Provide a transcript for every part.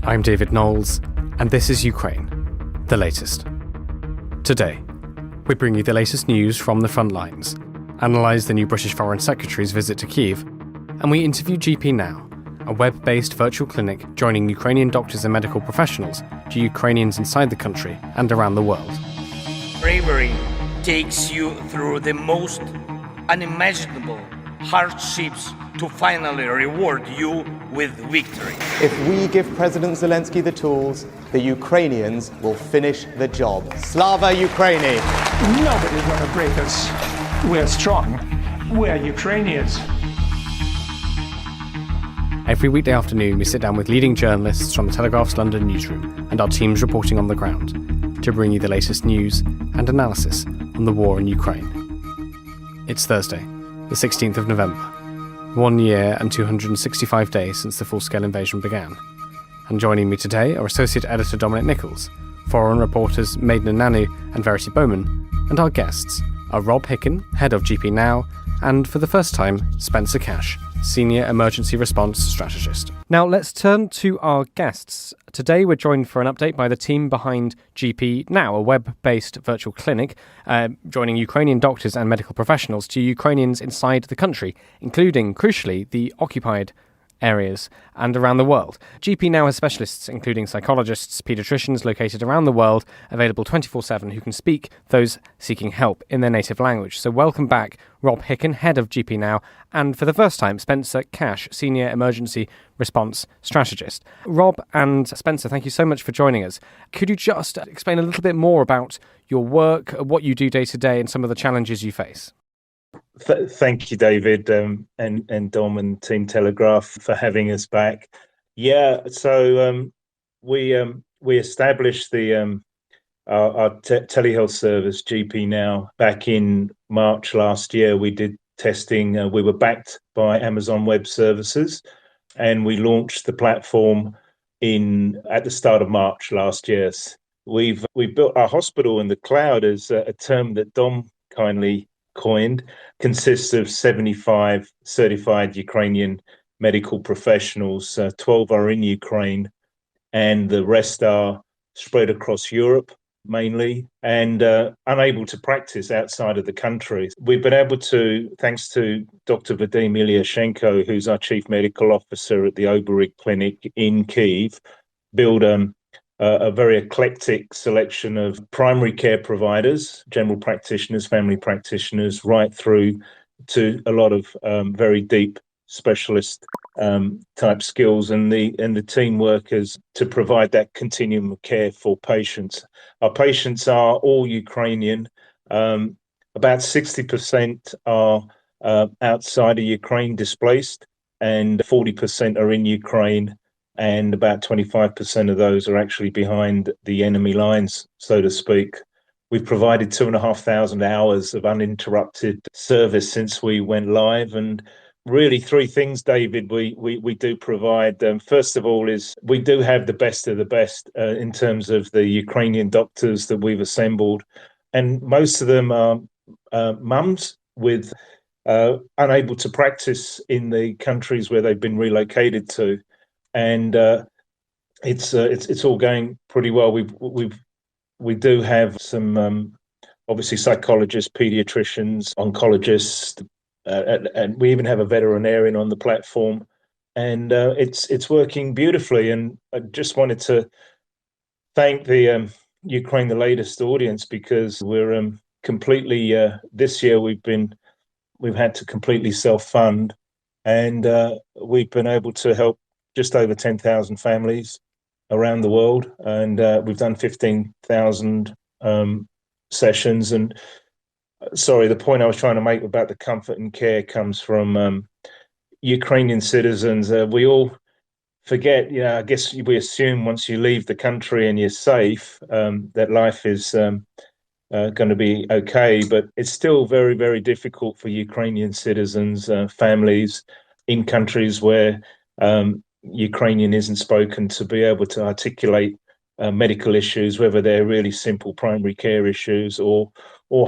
I'm David Knowles, and this is Ukraine, the latest. Today, we bring you the latest news from the front lines, analyse the new British Foreign Secretary's visit to Kyiv, and we interview GPNow, a web-based virtual clinic joining Ukrainian doctors and medical professionals to Ukrainians inside the country and around the world. Bravery takes you through the most unimaginable hardships to finally reward you with victory. If we give President Zelensky the tools, the Ukrainians will finish the job. Slava Ukraini! Nobody's gonna break us. We're strong. We're Ukrainians. Every weekday afternoon, we sit down with leading journalists from the Telegraph's London newsroom and our teams reporting on the ground to bring you the latest news and analysis on the war in Ukraine. It's Thursday, the 16th of November, 1 year and 265 days since the full-scale invasion began. And joining me today are Associate Editor Dominic Nichols, foreign reporters Maiden Nanu and Verity Bowman, and our guests are Rob Hicken, Head of GPNow, and for the first time, Spencer Cash, Senior Emergency Response Strategist. Now let's turn to our guests. Today we're joined for an update by the team behind GPNow, a web-based virtual clinic, joining Ukrainian doctors and medical professionals to Ukrainians inside the country, including, crucially, the occupied areas and around the world. GPNow has specialists including psychologists, paediatricians located around the world, available 24/7 who can speak those seeking help in their native language. So welcome back, Rob Hicken, Head of GPNow, and for the first time, Spencer Cash, Senior Emergency Response Strategist. Rob and Spencer, thank you so much for joining us. Could you just explain a little bit more about your work, what you do day to day, and some of the challenges you face? Thank you, David, and Dom and Team Telegraph for having us back. Yeah, so we established our telehealth service GPNow back in March last year. We did testing. We were backed by Amazon Web Services, and we launched the platform at the start of March last year. We've built our hospital in the cloud, as a term that Dom kindly coined, consists of 75 certified Ukrainian medical professionals. 12 are in Ukraine, and the rest are spread across Europe mainly, and unable to practice outside of the country. We've been able to, thanks to Dr. Vadim Ilyashenko, who's our Chief Medical Officer at the Obereg Clinic in Kyiv, build a very eclectic selection of primary care providers, general practitioners, family practitioners, right through to a lot of very deep specialist type skills, and the team workers to provide that continuum of care for patients. Our patients are all Ukrainian. About 60% are outside of Ukraine displaced, and 40% are in Ukraine. And about 25% of those are actually behind the enemy lines, so to speak. We've provided 2,500 hours of uninterrupted service since we went live. And really three things, David, we do provide. First of all is we do have the best of the best in terms of the Ukrainian doctors that we've assembled. And most of them are mums with unable to practice in the countries where they've been relocated to. And it's all going pretty well. We do have some obviously psychologists, paediatricians, oncologists, and we even have a veterinarian on the platform, and it's working beautifully. And I just wanted to thank the Ukraine the Latest audience, because we're completely this year we've had to completely self-fund, and we've been able to help just over 10,000 families around the world, and we've done 15,000 sessions. And sorry, the point I was trying to make about the comfort and care comes from Ukrainian citizens. We all forget, I guess we assume once you leave the country and you're safe, that life is going to be okay, but it's still very, very difficult for Ukrainian citizens, families in countries where Ukrainian isn't spoken, to be able to articulate medical issues, whether they're really simple primary care issues or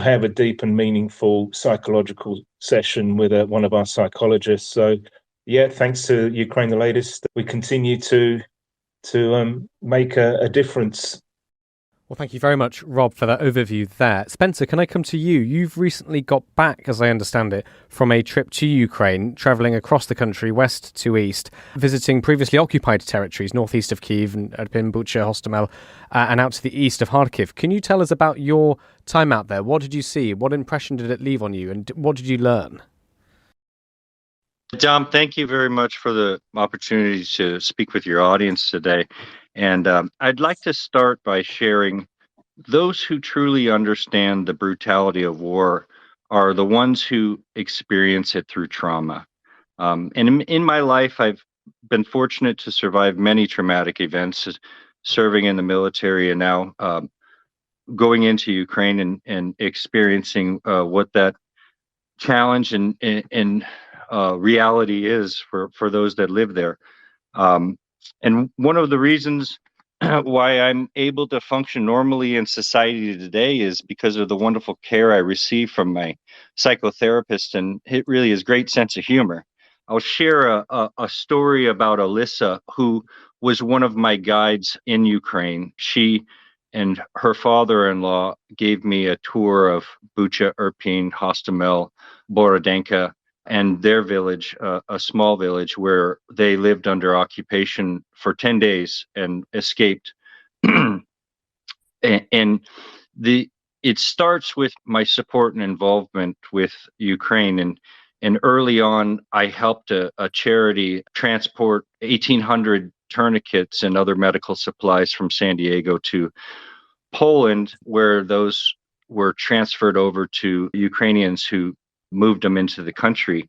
have a deep and meaningful psychological session with one of our psychologists. So yeah, thanks to Ukraine the Latest, we continue to to make a difference. Well, thank you very much, Rob, for that overview there. Spencer, can I come to you? You've recently got back, as I understand it, from a trip to Ukraine, travelling across the country, west to east, visiting previously occupied territories, northeast of Kyiv and Irpin, Bucha, Hostomel, and out to the east of Kharkiv. Can you tell us about your time out there? What did you see? What impression did it leave on you? And what did you learn? Dom, thank you very much for the opportunity to speak with your audience today. And I'd like to start by sharing those who truly understand the brutality of war are the ones who experience it through trauma. And in my life, I've been fortunate to survive many traumatic events, serving in the military and now going into Ukraine and experiencing what that challenge and reality is for those that live there. And one of the reasons why I'm able to function normally in society today is because of the wonderful care I receive from my psychotherapist, and it really is great sense of humor. I'll share a story about Alyssa, who was one of my guides in Ukraine. She and her father-in-law gave me a tour of Bucha, Irpin, Hostomel, Borodenka, and their village, a small village where they lived under occupation for 10 days and escaped. And it starts with my support and involvement with Ukraine. And early on, I helped a charity transport 1,800 tourniquets and other medical supplies from San Diego to Poland, where those were transferred over to Ukrainians who moved them into the country.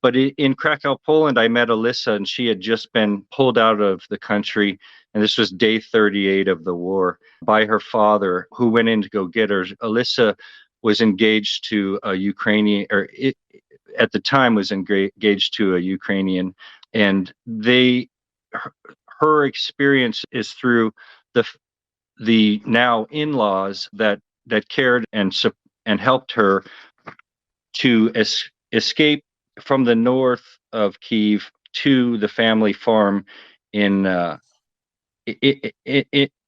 But in Krakow, Poland, I met Alyssa, and she had just been pulled out of the country. And this was day 38 of the war by her father, who went in to go get her. Alyssa was engaged to a Ukrainian, at the time was engaged to a Ukrainian. And her experience is through the now in-laws that cared and helped her to escape from the north of Kyiv to the family farm in the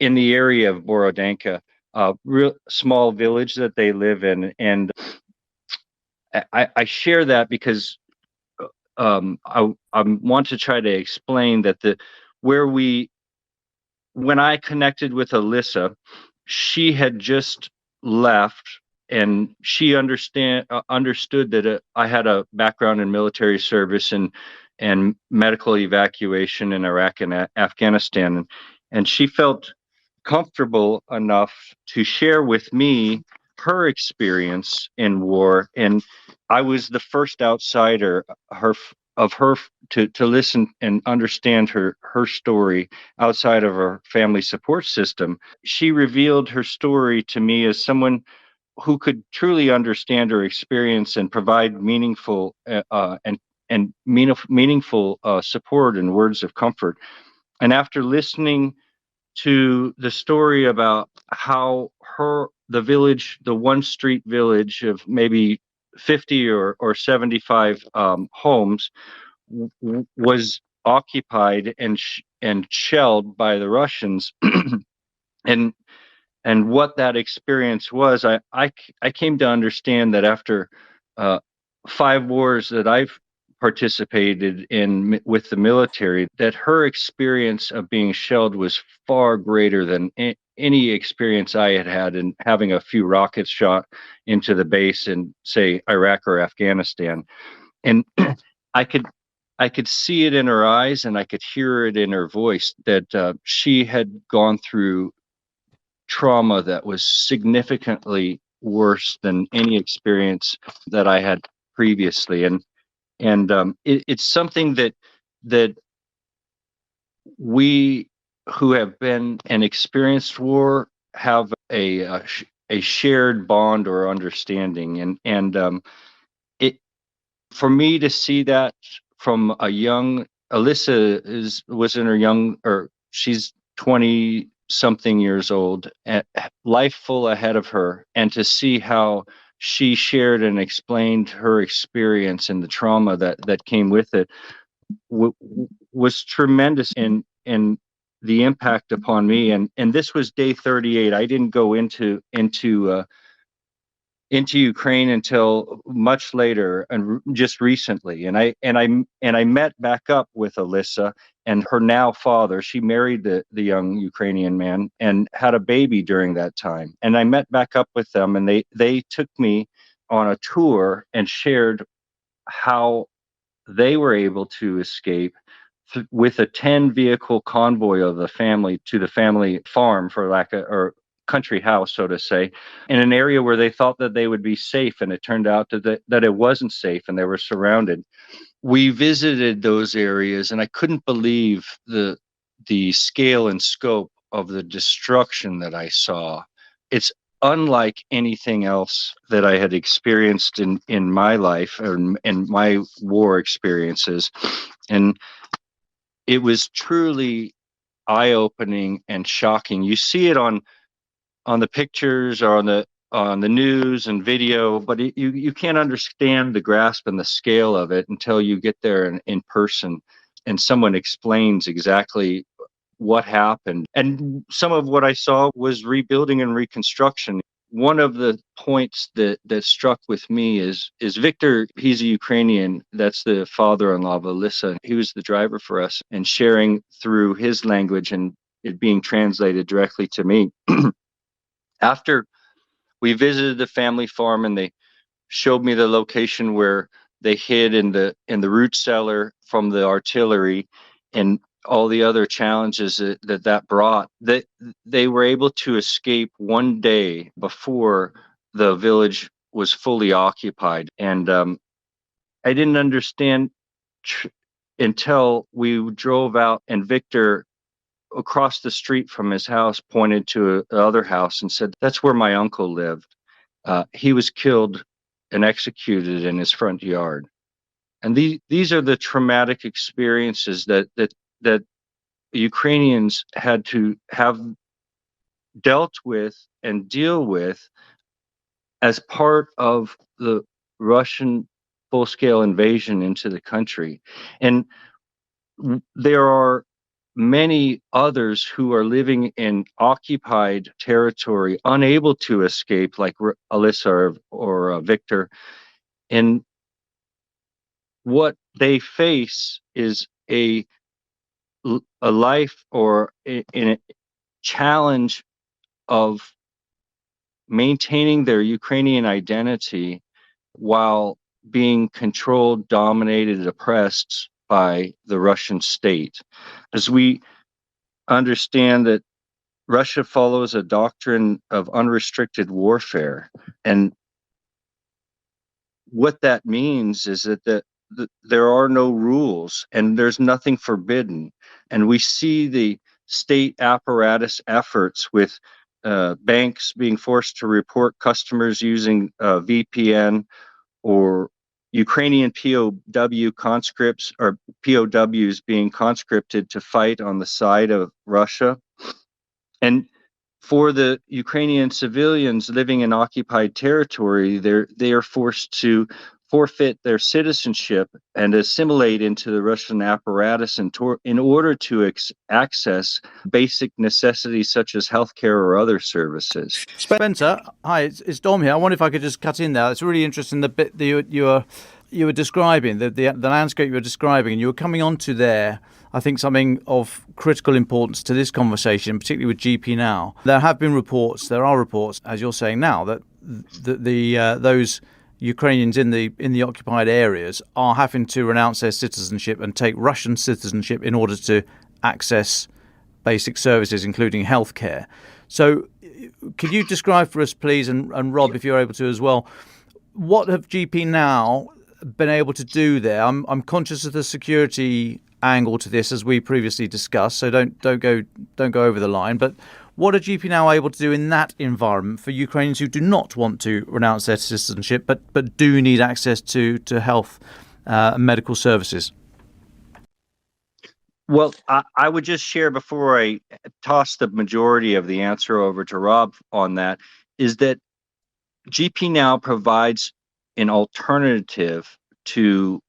area of Borodenka, a real small village that they live in. And I share that because I want to try to explain that when I connected with Alyssa, she had just left. And she understood that I had a background in military service and medical evacuation in Iraq and Afghanistan, and she felt comfortable enough to share with me her experience in war. And I was the first outsider to listen and understand her story outside of her family support system. She revealed her story to me as someone who could truly understand her experience and provide meaningful support and words of comfort. And after listening to the story about how the village, the one street village of maybe 50 or 75 homes was occupied and shelled by the Russians, and what that experience was, I came to understand that after 5 wars that I've participated in with the military, that her experience of being shelled was far greater than any experience I had in having a few rockets shot into the base in, say, Iraq or Afghanistan. And I could see it in her eyes, and I could hear it in her voice that she had gone through trauma that was significantly worse than any experience that I had previously. And it's something that we who have been and experienced war have a shared bond or understanding. And it, for me to see that from a young Alyssa was in her young, or she's 20 something years old, life full ahead of her, and to see how she shared and explained her experience and the trauma that came with it was tremendous. And the impact upon me. And this was day 38. I didn't go into Ukraine until much later and just recently. And I met back up with Alyssa and her now father. She married the young Ukrainian man and had a baby during that time. And I met back up with them, and they took me on a tour and shared how they were able to escape with a 10 vehicle convoy of the family to the family farm, for lack of, or country house, so to say, in an area where they thought that they would be safe. And it turned out that it wasn't safe and they were surrounded. We visited those areas, and I couldn't believe the scale and scope of the destruction that I saw. It's unlike anything else that I had experienced in my life or in my war experiences. And it was truly eye-opening and shocking. You see it on the pictures or on the news and video, but you can't understand the grasp and the scale of it until you get there in person and someone explains exactly what happened. And some of what I saw was rebuilding and reconstruction. One of the points that struck with me is Victor. He's a Ukrainian. That's the father-in-law of Alyssa. He was the driver for us, and sharing through his language and it being translated directly to me. After we visited the family farm and they showed me the location where they hid in the root cellar from the artillery and all the other challenges that brought, that they were able to escape one day before the village was fully occupied. And I didn't understand until we drove out, and Victor across the street from his house pointed to the other house and said, "That's where my uncle lived. He was killed and executed in his front yard." And these are the traumatic experiences that Ukrainians had to have dealt with and deal with as part of the Russian full-scale invasion into the country. And there are many others who are living in occupied territory, unable to escape, like Alyssa or Victor. And what they face is a life or in a challenge of maintaining their Ukrainian identity while being controlled, dominated, oppressed by the Russian state. As we understand that Russia follows a doctrine of unrestricted warfare, and what that means is that there are no rules and there's nothing forbidden. And we see the state apparatus efforts with banks being forced to report customers using VPN, or Ukrainian POW conscripts or POWs being conscripted to fight on the side of Russia. And for the Ukrainian civilians living in occupied territory, they are forced to forfeit their citizenship and assimilate into the Russian apparatus in order to access basic necessities such as healthcare or other services. Spencer, hi, it's Dom here. I wonder if I could just cut in there. It's really interesting, the bit that you were describing, the landscape you were describing, and you were coming on to there, I think, something of critical importance to this conversation, particularly with GPNow. There are reports, as you're saying now, that those Ukrainians in the occupied areas are having to renounce their citizenship and take Russian citizenship in order to access basic services, including healthcare. So could you describe for us, please, and Rob, if you're able to as well, what have GPNow been able to do there? I'm conscious of the security angle to this, as we previously discussed, so don't go over the line, but what are GPNow able to do in that environment for Ukrainians who do not want to renounce their citizenship but do need access to health and medical services? Well, I would just share before I toss the majority of the answer over to Rob on that, is that GPNow provides an alternative to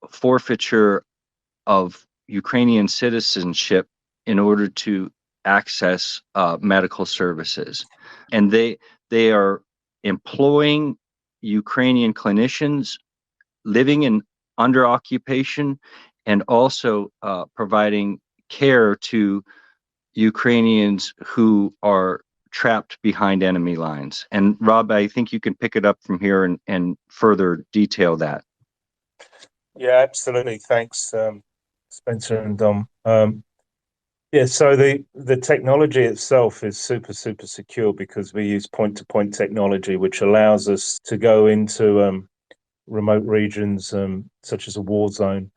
forfeiture of Ukrainian citizenship in order to access medical services. And they are employing Ukrainian clinicians living in under occupation, and also providing care to Ukrainians who are trapped behind enemy lines. And Rob, I think you can pick it up from here and further detail that. Yeah, absolutely. Thanks, Spencer and Dom. Yeah, so the technology itself is super secure because we use point-to-point technology, which allows us to go into remote regions such as a war zone,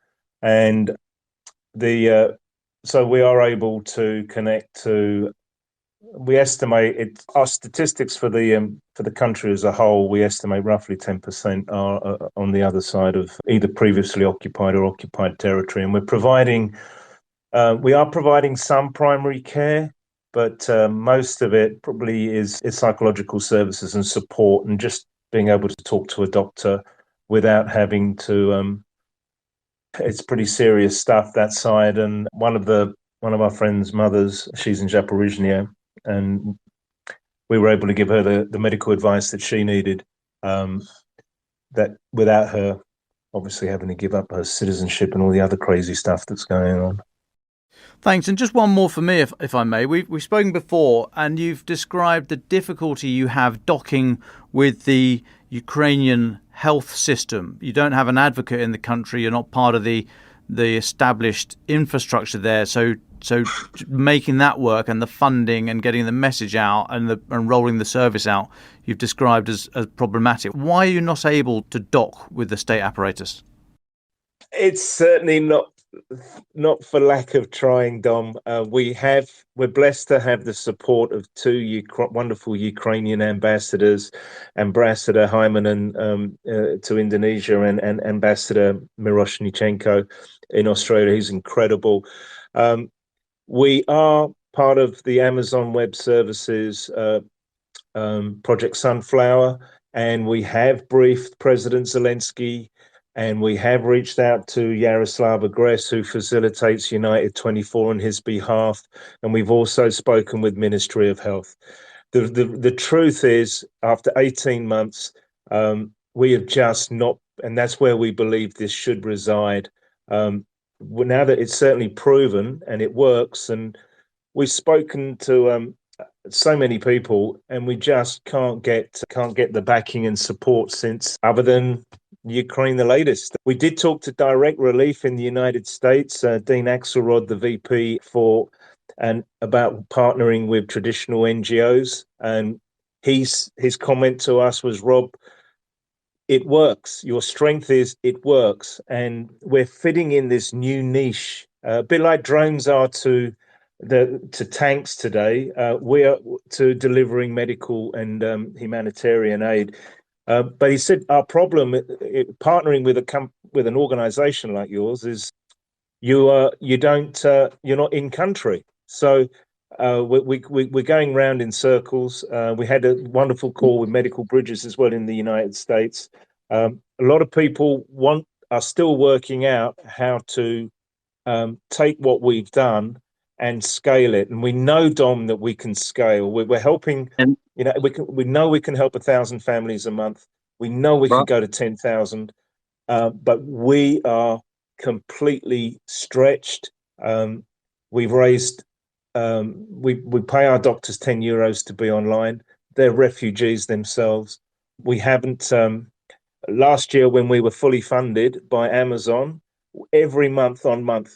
and so we are able to connect to. We estimate our statistics for the country as a whole. We estimate roughly 10% are on the other side of either previously occupied or occupied territory, and we are providing some primary care, but most of it probably is psychological services and support, and just being able to talk to a doctor without having to. It's pretty serious stuff, that side. And one of our friends' mothers, she's in Zaporizhzhia, and we were able to give her the medical advice that she needed, that without her obviously having to give up her citizenship and all the other crazy stuff that's going on. Thanks. And just one more for me, if I may. We've spoken before, and you've described the difficulty you have docking with the Ukrainian health system. You don't have an advocate in the country. You're not part of the established infrastructure there. So making that work, and the funding and getting the message out and rolling the service out, you've described as problematic. Why are you not able to dock with the state apparatus? It's certainly not for lack of trying, Dom. We're blessed to have the support of two wonderful Ukrainian ambassadors, Ambassador Hyman to Indonesia, and Ambassador Miroshnichenko in Australia. He's incredible. We are part of the Amazon Web Services Project Sunflower, and we have briefed President Zelensky. And we have reached out to Yaroslav Agress, who facilitates United 24 on his behalf. And we've also spoken with Ministry of Health. The truth is, after 18 months, we have just not, and that's where we believe this should reside. Now that it's certainly proven and it works, and we've spoken to so many people, and we just can't get the backing and support since, other than Ukraine, the latest. We did talk to Direct Relief in the United States, Dean Axelrod, the VP about partnering with traditional NGOs, and his comment to us was, Rob, it works. Your strength is it works, and we're fitting in this new niche, a bit like drones are to tanks today. We are to delivering medical and humanitarian aid. But he said our problem partnering with an organization like yours is you're not in country. So we're going round in circles. We had a wonderful call with Medical Bridges as well in the United States. A lot of people are still working out how to take what we've done and scale it. And we know, Dom, that we can scale. We're helping. We know we can help 1,000 families a month. We know we can go to 10,000, but we are completely stretched. We've raised. We pay our doctors €10 to be online. They're refugees themselves. We haven't. Last year, when we were fully funded by Amazon, every month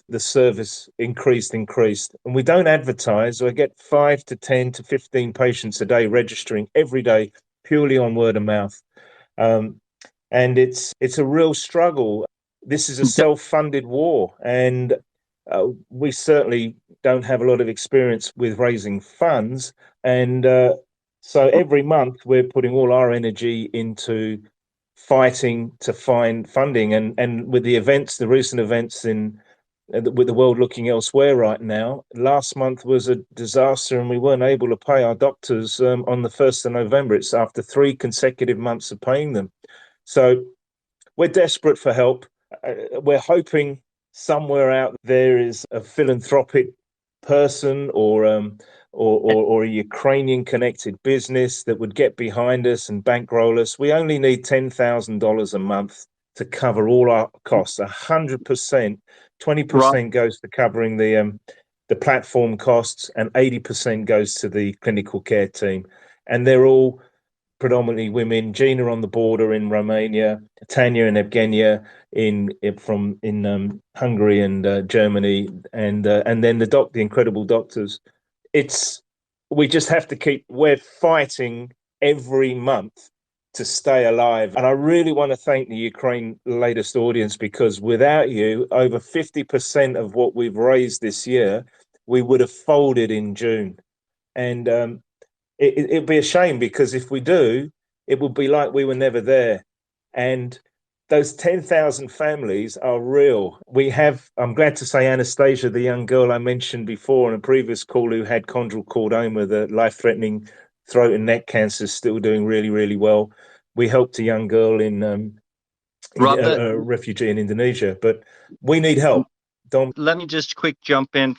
the service increased, and we don't advertise. I get 5 to 10 to 15 patients a day registering every day, purely on word of mouth, and it's a real struggle. This is a self-funded war, and we certainly don't have a lot of experience with raising funds, and so every month we're putting all our energy into fighting to find funding, and with the recent events with the world looking elsewhere right now, last month was a disaster, and we weren't able to pay our doctors on the 1st of November. It's after 3 consecutive months of paying them. So we're desperate for help. We're hoping somewhere out there is a philanthropic person or a Ukrainian connected business that would get behind us and bankroll us, we only need $10,000 a month to cover all our costs. 100%, 20% goes to covering the platform costs, and 80% goes to the clinical care team. And they're all predominantly women. Gina on the border in Romania, Tanya and Evgenia in Hungary and Germany, and then the incredible doctors. We just have to we're fighting every month to stay alive. And I really want to thank the Ukraine latest audience, because without you, over 50% of what we've raised this year, we would have folded in June. And it'd be a shame, because if we do, it would be like we were never there. And those 10,000 families are real. I'm glad to say, Anastasia, the young girl I mentioned before on a previous call who had chondral chordoma, the life-threatening throat and neck cancer, is still doing really, really well. We helped a young girl a refugee in Indonesia, but we need help. Let me just quick jump in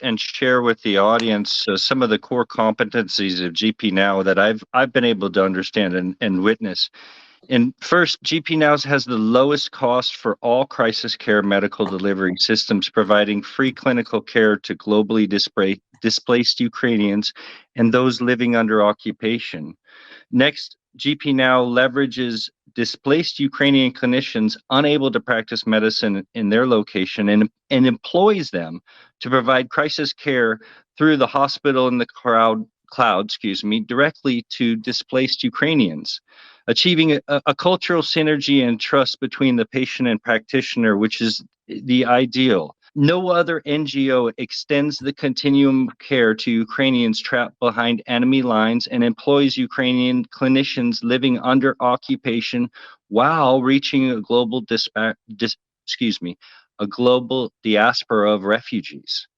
and share with the audience some of the core competencies of GPNow that I've been able to understand and witness. And first, GPNow has the lowest cost for all crisis care medical delivery systems, providing free clinical care to globally displaced Ukrainians and those living under occupation. Next, GPNow leverages displaced Ukrainian clinicians unable to practice medicine in their location and employs them to provide crisis care through the hospital in the cloud, directly to displaced Ukrainians, achieving a cultural synergy and trust between the patient and practitioner, which is the ideal. No other NGO extends the continuum of care to Ukrainians trapped behind enemy lines and employs Ukrainian clinicians living under occupation while reaching a global global diaspora of refugees.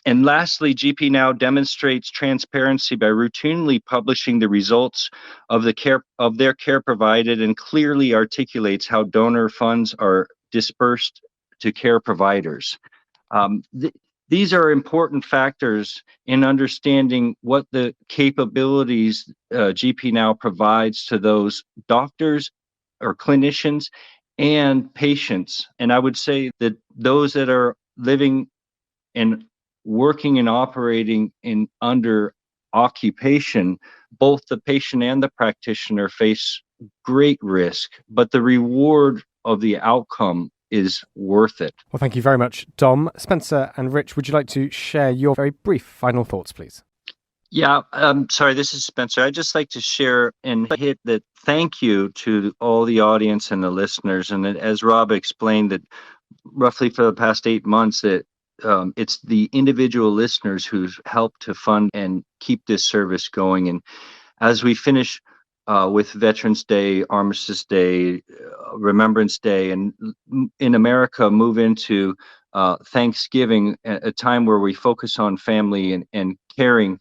And lastly, GPNow demonstrates transparency by routinely publishing the results of their care provided, and clearly articulates how donor funds are dispersed to care providers. These are important factors in understanding what the capabilities GPNow provides to those doctors or clinicians and patients. And I would say that those that are living and working and operating in under occupation, both the patient and the practitioner face great risk, but the reward of the outcome is worth it. Well, thank you very much, Dom. Spencer and Rich, would you like to share your very brief final thoughts, please? Yeah, sorry, this is Spencer. I'd just like to share and hit that thank you to all the audience and the listeners. And as Rob explained, that roughly for the past 8 months, that it's the individual listeners who've helped to fund and keep this service going. And as we finish with Veterans Day, Armistice Day, Remembrance Day, and in America move into Thanksgiving, a time where we focus on family and caring,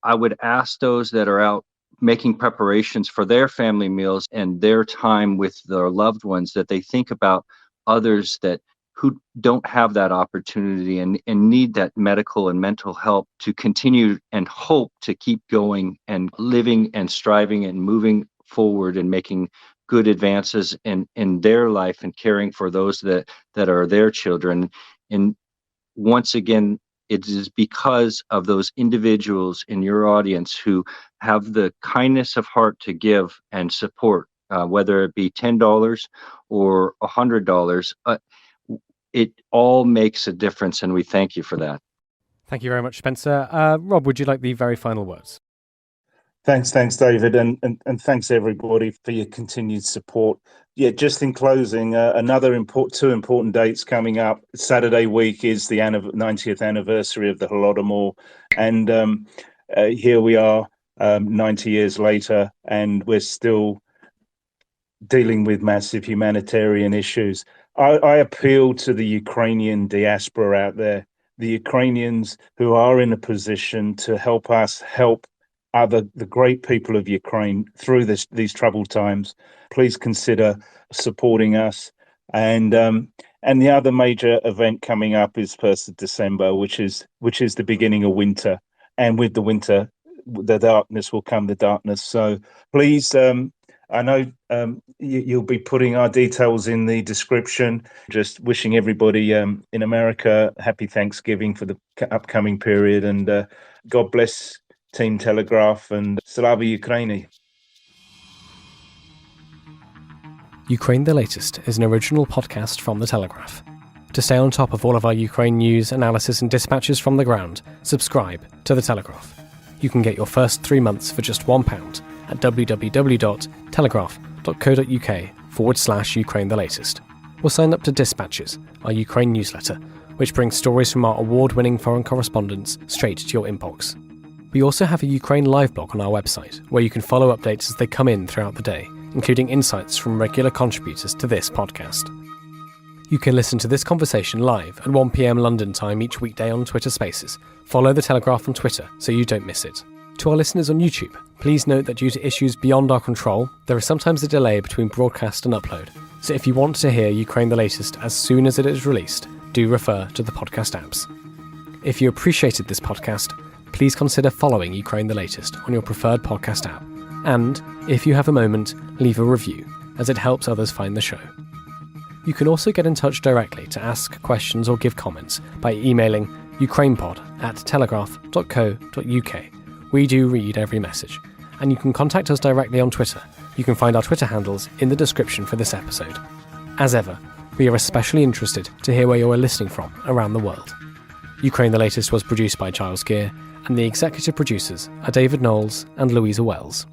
I would ask those that are out making preparations for their family meals and their time with their loved ones, that they think about others who don't have that opportunity and need that medical and mental help to continue and hope to keep going and living and striving and moving forward and making good advances in their life and caring for those that are their children. And once again, it is because of those individuals in your audience who have the kindness of heart to give and support, whether it be $10 or $100. It all makes a difference, and we thank you for that. Thank you very much, Spencer. Rob, would you like the very final words? Thanks, David, and thanks everybody for your continued support. Yeah, just in closing, two important dates coming up. Saturday week is the 90th anniversary of the Holodomor, and here we are 90 years later, and we're still dealing with massive humanitarian issues. I appeal to the Ukrainian diaspora out there, the Ukrainians who are in a position to help us help the great people of Ukraine through these troubled times. Please consider supporting us, and And the other major event coming up is 1st of December, which is the beginning of winter. And with the winter, the darkness will come the darkness. So please, I know you'll be putting our details in the description. Just wishing everybody in America happy Thanksgiving for the upcoming period. And God bless Team Telegraph and Slava Ukraini. Ukraine the Latest is an original podcast from The Telegraph. To stay on top of all of our Ukraine news, analysis and dispatches from the ground, subscribe to The Telegraph. You can get your first 3 months for just £1 at www.telegraph.co.uk/Ukraine the Latest. Or sign up to Dispatches, our Ukraine newsletter, which brings stories from our award-winning foreign correspondents straight to your inbox. We also have a Ukraine live blog on our website, where you can follow updates as they come in throughout the day, including insights from regular contributors to this podcast. You can listen to this conversation live at 1 p.m. London time each weekday on Twitter Spaces. Follow The Telegraph on Twitter so you don't miss it. To our listeners on YouTube, please note that due to issues beyond our control, there is sometimes a delay between broadcast and upload. So if you want to hear Ukraine the Latest as soon as it is released, do refer to the podcast apps. If you appreciated this podcast, please consider following Ukraine the Latest on your preferred podcast app. And, if you have a moment, leave a review, as it helps others find the show. You can also get in touch directly to ask questions or give comments by emailing ukrainepod@telegraph.co.uk. We do read every message, and you can contact us directly on Twitter. You can find our Twitter handles in the description for this episode. As ever, we are especially interested to hear where you are listening from around the world. Ukraine the Latest was produced by Giles Gear, and the executive producers are David Knowles and Louisa Wells.